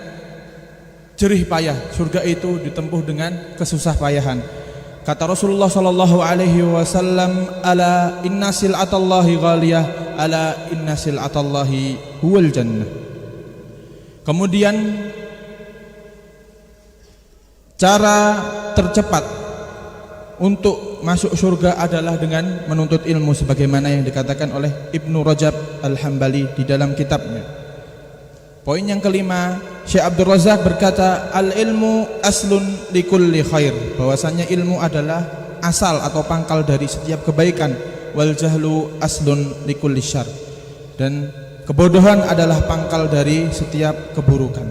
S1: jerih payah. Surga itu ditempuh dengan kesusah payahan. Kata Rasulullah sallallahu alaihi wasallam, "Ala inna sil'atallahi ghaliyah, ala inna sil'atallahi huwal jannah." Kemudian cara tercepat untuk masuk surga adalah dengan menuntut ilmu, sebagaimana yang dikatakan oleh Ibnu Rajab Al-Hambali di dalam kitabnya. Poin yang kelima, Syekh Abdul Razak berkata, "Al-ilmu aslun likulli khair." Bahwasanya ilmu adalah asal atau pangkal dari setiap kebaikan. Wal jahlu aslun likulli syarr. Dan kebodohan adalah pangkal dari setiap keburukan.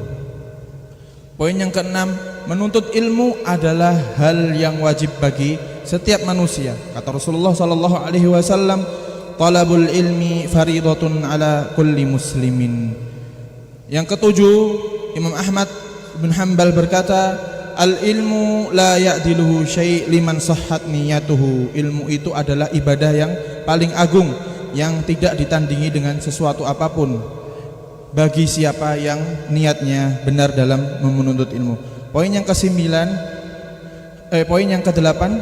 S1: Poin yang keenam, menuntut ilmu adalah hal yang wajib bagi setiap manusia. Kata Rasulullah sallallahu alaihi wasallam, "Talabul ilmi faridatun ala kulli muslimin." Yang ketujuh, Imam Ahmad bin Hanbal berkata, "Al-ilmu la ya'diluhu syai' liman sahhat niyatuhu." Ilmu itu adalah ibadah yang paling agung yang tidak ditandingi dengan sesuatu apapun bagi siapa yang niatnya benar dalam menuntut ilmu. Poin yang kedelapan,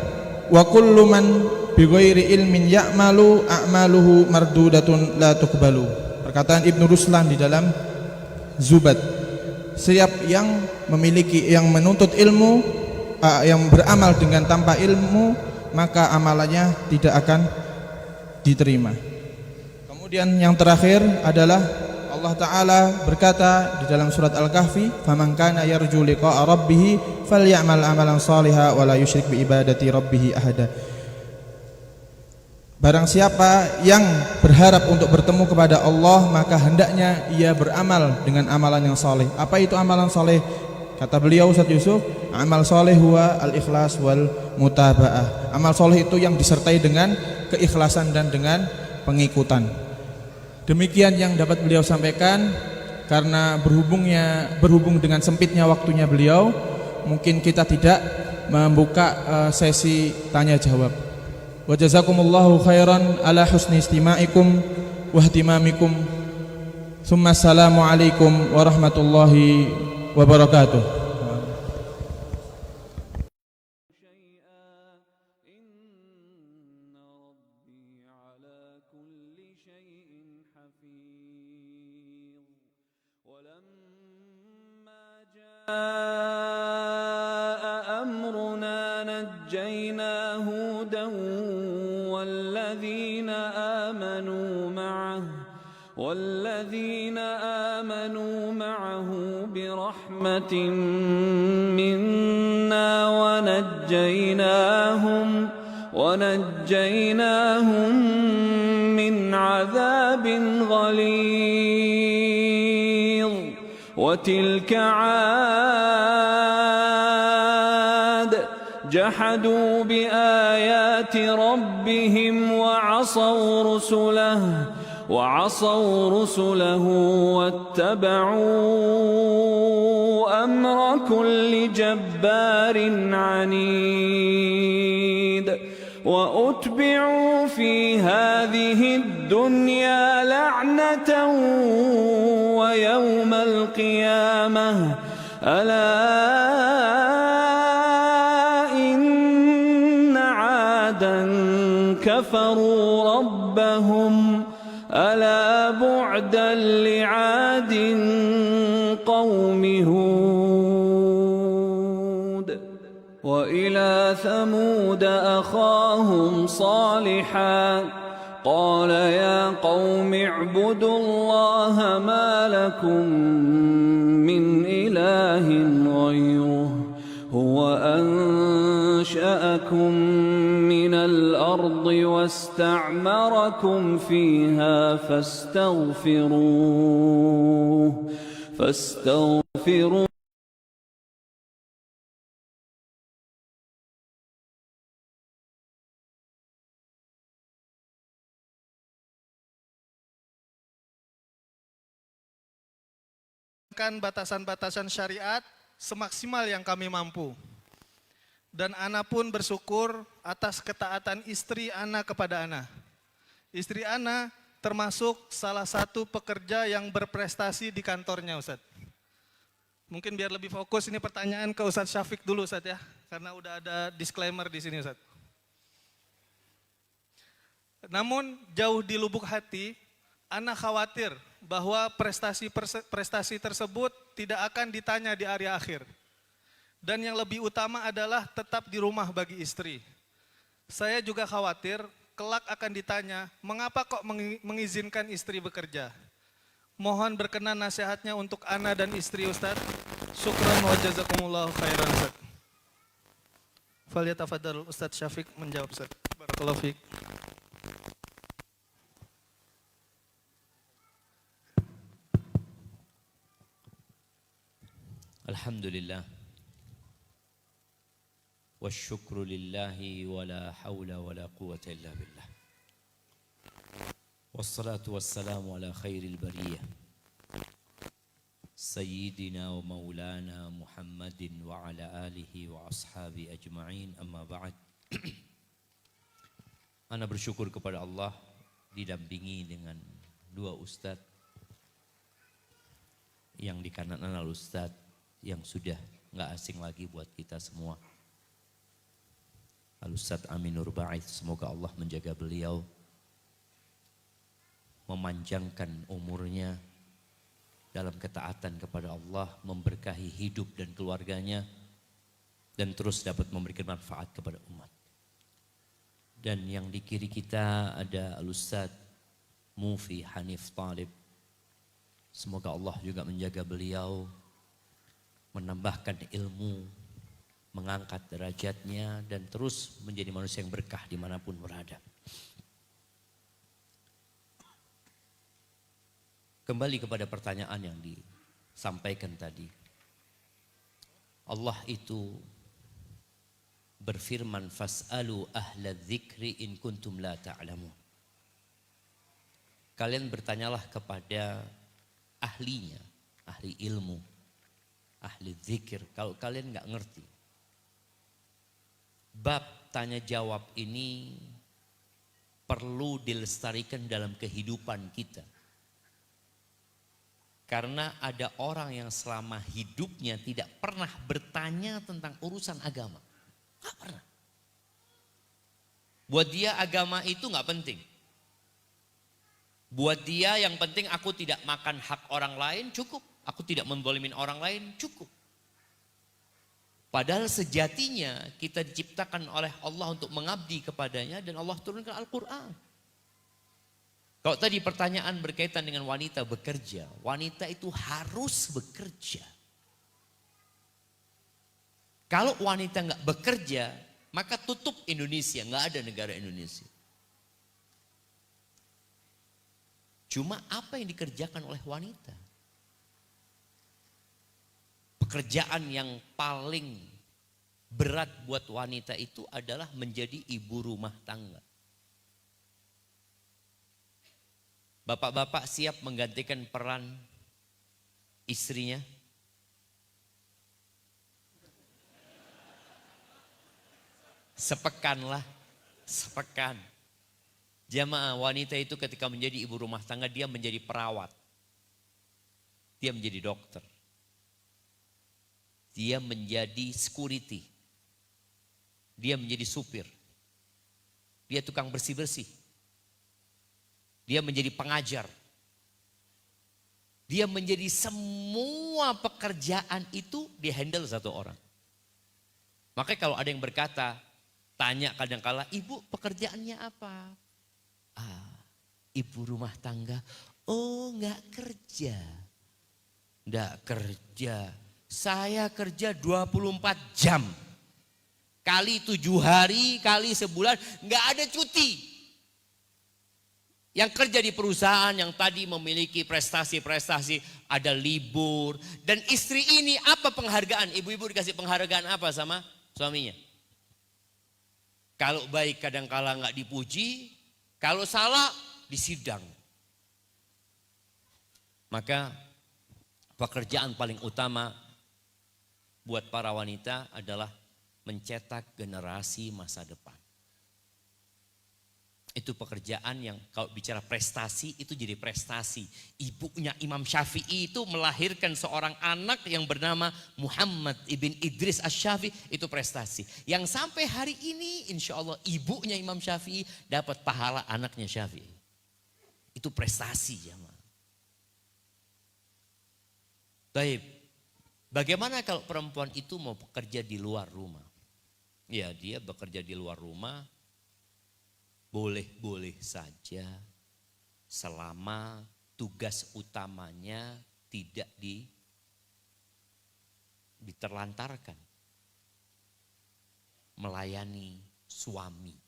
S1: "Wa kullu man bighairi ilmin ya'malu a'maluhu mardudatun la tuqbalu." Perkataan Ibnu Ruslan di dalam Zubat, setiap yang menuntut ilmu, yang beramal dengan tanpa ilmu, maka amalannya tidak akan diterima. Kemudian yang terakhir adalah Allah Ta'ala berkata di dalam surat Al-Kahfi, "Faman kana yarju liqa'a rabbih falyamal amalan shalihan wa la yusyrik bi ibadati rabbih ahada." Barang siapa yang berharap untuk bertemu kepada Allah, maka hendaknya ia beramal dengan amalan yang saleh. Apa itu amalan saleh? Kata beliau Ustaz Yusuf, amal soleh huwa al-ikhlas wal mutaba'ah. Amal soleh itu yang disertai dengan keikhlasan dan dengan pengikutan. Demikian yang dapat beliau sampaikan. Karena berhubung dengan sempitnya waktunya beliau, mungkin kita tidak membuka sesi tanya jawab. Wa jazakumullahu khairan ala husni istima'ikum wa ihtimamikum. Tsumma assalamu alaikum warahmatullahi wabarakatuh.
S3: أمرنا نجينا هودا والذين آمنوا معه برحمة منا ونجيناهم من عذاب غليظ وتلك عاد جحدوا بآيات ربهم وعصوا رسله واتبعوا أمر كل جبار عنيد وأتبعوا في هذه الدنيا لعنة ويوم القيامة ألا إن عادا كفروا ربهم ألا بعدا لعاد قوم هود وإلى ثمود أخاهم صالحا قال يا قوم اعبدوا الله ما لكم من إله غيره هو أنشأكم من الأرض واستعمركم فيها فاستغفروه
S4: batasan-batasan syariat semaksimal yang kami mampu. Dan ana pun bersyukur atas ketaatan istri ana kepada ana. Istri ana termasuk salah satu pekerja yang berprestasi di kantornya, Ustaz. Mungkin biar lebih fokus ini pertanyaan ke Ustaz Syafiq dulu, Ustaz ya, karena udah ada disclaimer di sini, Ustaz. Namun jauh di lubuk hati, ana khawatir bahwa prestasi tersebut tidak akan ditanya di hari akhir. Dan yang lebih utama adalah tetap di rumah bagi istri. Saya juga khawatir kelak akan ditanya, mengapa kok mengizinkan istri bekerja? Mohon berkenan nasihatnya untuk ana dan istri, Ustaz. Syukran wa jazakumullahu khairan, Ustaz. Falyatafaddal Ustaz Syafiq menjawab, Ustaz. Barakallahu fiik.
S2: Alhamdulillah wasyukru lillahi wala hawla wala quwwata illa billah wassalatu wassalamu ala khairil bariyah sayyidina wa maulana Muhammadin wa ala alihi wa ashabi ajma'in amma ba'd. Ana bersyukur kepada Allah didampingi dengan dua ustadz yang di kanan ana ustadz yang sudah nggak asing lagi buat kita semua. Al-Ustadz Amin Nur Ba'ith, semoga Allah menjaga beliau, memanjangkan umurnya dalam ketaatan kepada Allah, memberkahi hidup dan keluarganya, dan terus dapat memberikan manfaat kepada umat. Dan yang di kiri kita ada Al-Ustadz Mufi Hanif Talib, semoga Allah juga menjaga beliau, menambahkan ilmu, mengangkat derajatnya, dan terus menjadi manusia yang berkah dimanapun berada. Kembali kepada pertanyaan yang disampaikan tadi.
S5: Allah itu berfirman, fas'alu ahla dzikri in kuntum la ta'lamun. Kalian bertanyalah kepada ahlinya, ahli ilmu, ahli zikir, kalau kalian nggak ngerti. Bab tanya jawab ini perlu dilestarikan dalam kehidupan kita. Karena ada orang yang selama hidupnya tidak pernah bertanya tentang urusan agama. Nggak pernah. Buat dia agama itu nggak penting. Buat dia yang penting aku tidak makan hak orang lain, cukup. Aku tidak menzalimin orang lain, cukup. Padahal sejatinya kita diciptakan oleh Allah untuk mengabdi kepadanya dan Allah turunkan Al-Quran. Kalau tadi pertanyaan berkaitan dengan wanita bekerja, wanita itu harus bekerja. Kalau wanita nggak bekerja, maka tutup Indonesia, nggak ada negara Indonesia. Cuma apa yang dikerjakan oleh wanita? Pekerjaan yang paling berat buat wanita itu adalah menjadi ibu rumah tangga. Bapak-bapak siap menggantikan peran istrinya? Sepekan lah, sepekan. Jamaah, wanita itu ketika menjadi ibu rumah tangga, dia menjadi perawat. Dia menjadi dokter. Dia menjadi security. Dia menjadi supir. Dia tukang bersih-bersih. Dia menjadi pengajar. Dia menjadi semua pekerjaan itu dihandle satu orang. Makanya kalau ada yang berkata, tanya kadang-kala, ibu pekerjaannya apa? Ibu rumah tangga, oh nggak kerja. Nggak kerja, saya kerja 24 jam. Kali 7 hari, kali sebulan, nggak ada cuti. Yang kerja di perusahaan yang tadi memiliki prestasi-prestasi, ada libur. Dan istri ini apa penghargaan? Ibu-ibu dikasih penghargaan apa sama suaminya? Kalau baik kadang-kala nggak dipuji, kalau salah disidang. Maka pekerjaan paling utama buat para wanita adalah mencetak generasi masa depan. Itu pekerjaan yang kalau bicara prestasi itu jadi prestasi. Ibunya Imam Syafi'i itu melahirkan seorang anak yang bernama Muhammad ibn Idris Asy-Syafi'i, itu prestasi. Yang sampai hari ini insya Allah ibunya Imam Syafi'i dapat pahala anaknya Syafi'i. Itu prestasi jemaah. Baik, bagaimana kalau perempuan itu mau bekerja di luar rumah? Ya dia bekerja di luar rumah. Boleh-boleh saja selama tugas utamanya tidak diterlantarkan. Melayani suami.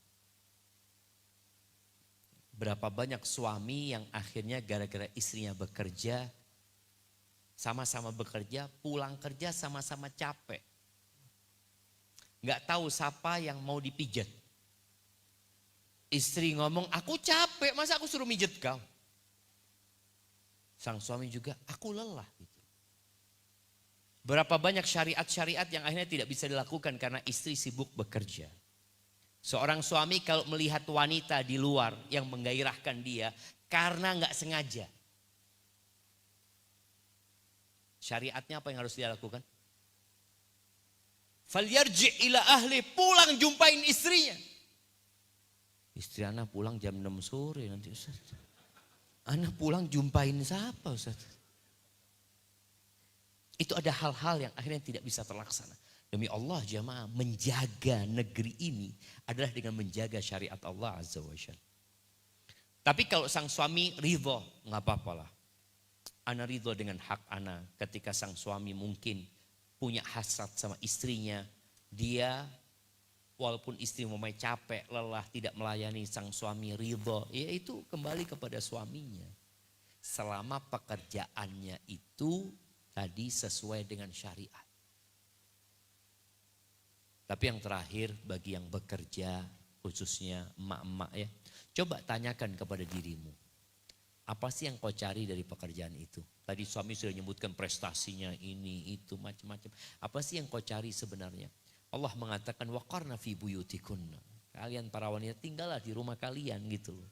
S5: Berapa banyak suami yang akhirnya gara-gara istrinya bekerja, sama-sama bekerja, pulang kerja sama-sama capek. Nggak tahu siapa yang mau dipijat. Istri ngomong, aku capek, masa aku suruh mijet kau? Sang suami juga, aku lelah. Gitu. Berapa banyak syariat-syariat yang akhirnya tidak bisa dilakukan karena istri sibuk bekerja. Seorang suami kalau melihat wanita di luar yang menggairahkan dia karena nggak sengaja. Syariatnya apa yang harus dia lakukan? Falyarji ila ahli, pulang jumpain istrinya. Istri anak pulang jam 6 sore nanti Ustaz. Anak pulang jumpain siapa Ustaz? Itu ada hal-hal yang akhirnya tidak bisa terlaksana. Demi Allah jamaah, menjaga negeri ini adalah dengan menjaga syariat Allah Azza wa Jalla. Tapi kalau sang suami ridho, nggak apa-apalah. Ana ridho dengan hak ana ketika sang suami mungkin punya hasrat sama istrinya. Dia walaupun istri memang capek, lelah, tidak melayani sang suami ridho, ya itu kembali kepada suaminya. Selama pekerjaannya itu tadi sesuai dengan syariat. Tapi yang terakhir bagi yang bekerja, khususnya emak-emak ya, coba tanyakan kepada dirimu. Apa sih yang kau cari dari pekerjaan itu? Tadi suami sudah menyebutkan prestasinya ini, itu, macam-macam. Apa sih yang kau cari sebenarnya? Allah mengatakan, waqarna fi buyutikunna. Kalian para wanita tinggallah di rumah kalian gitu loh.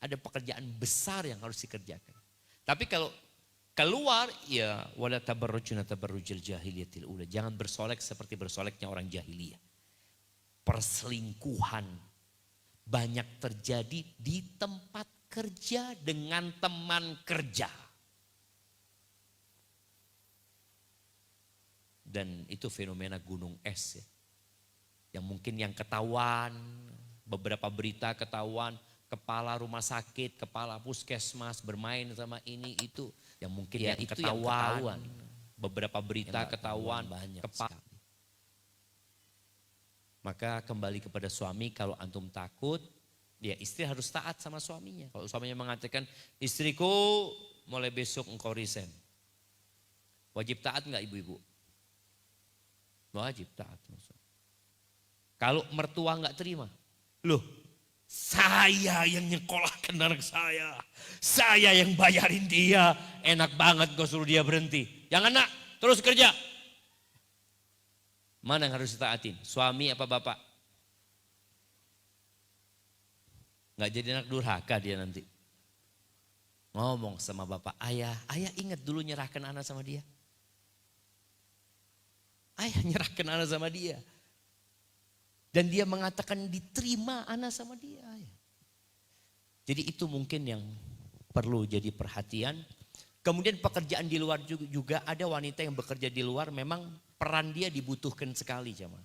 S5: Ada pekerjaan besar yang harus dikerjakan. Tapi kalau keluar, ya wala tabarrujuna tabarrujal jahiliyatil ula. Jangan bersolek seperti bersoleknya orang jahiliyah. Perselingkuhan banyak terjadi di tempat kerja dengan teman kerja. Dan itu fenomena gunung es ya. Yang mungkin yang ketahuan, beberapa berita ketahuan, kepala rumah sakit, kepala puskesmas bermain sama ini itu. Yang mungkin ya, yang ketahuan, beberapa berita ketahuan, banyak kepala. Maka kembali kepada suami, kalau antum takut, ya istri harus taat sama suaminya. Kalau suaminya mengatakan, istriku mulai besok engkau resign. Wajib taat enggak ibu-ibu? Wajib taat. Kalau mertua enggak terima, loh saya yang nyekolahkan anak saya yang bayarin dia, enak banget kau suruh dia berhenti. Jangan nak, terus kerja. Mana yang harus ditaatin? Suami apa bapak? Nggak jadi anak durhaka dia nanti. Ngomong sama bapak, ayah ingat dulu nyerahkan anak sama dia. Ayah nyerahkan anak sama dia. Dan dia mengatakan diterima anak sama dia. Ayah. Jadi itu mungkin yang perlu jadi perhatian. Kemudian pekerjaan di luar juga ada wanita yang bekerja di luar memang peran dia dibutuhkan sekali jemaah.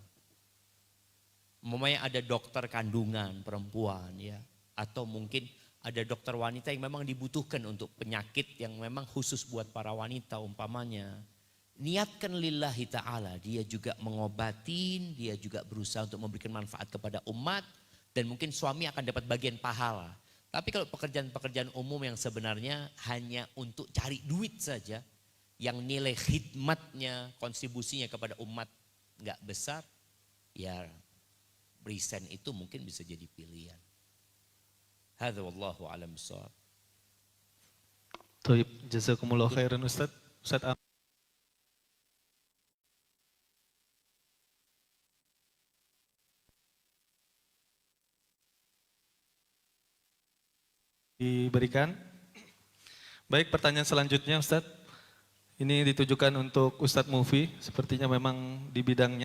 S5: Umpamanya ada dokter kandungan perempuan ya. Atau mungkin ada dokter wanita yang memang dibutuhkan untuk penyakit yang memang khusus buat para wanita umpamanya. Niatkan lillahi ta'ala, dia juga mengobatin, dia juga berusaha untuk memberikan manfaat kepada umat. Dan mungkin suami akan dapat bagian pahala. Tapi kalau pekerjaan-pekerjaan umum yang sebenarnya hanya untuk cari duit saja. Yang nilai khidmatnya, kontribusinya kepada umat nggak besar. Ya resign itu mungkin bisa jadi pilihan. Hadza wallahu a'lam bishawab.
S6: Baik, jazakumullah khairan Ustaz. Ustaz diberikan. Baik, pertanyaan selanjutnya Ustaz. Ini ditujukan untuk Ustadz Mufi, sepertinya memang di bidangnya.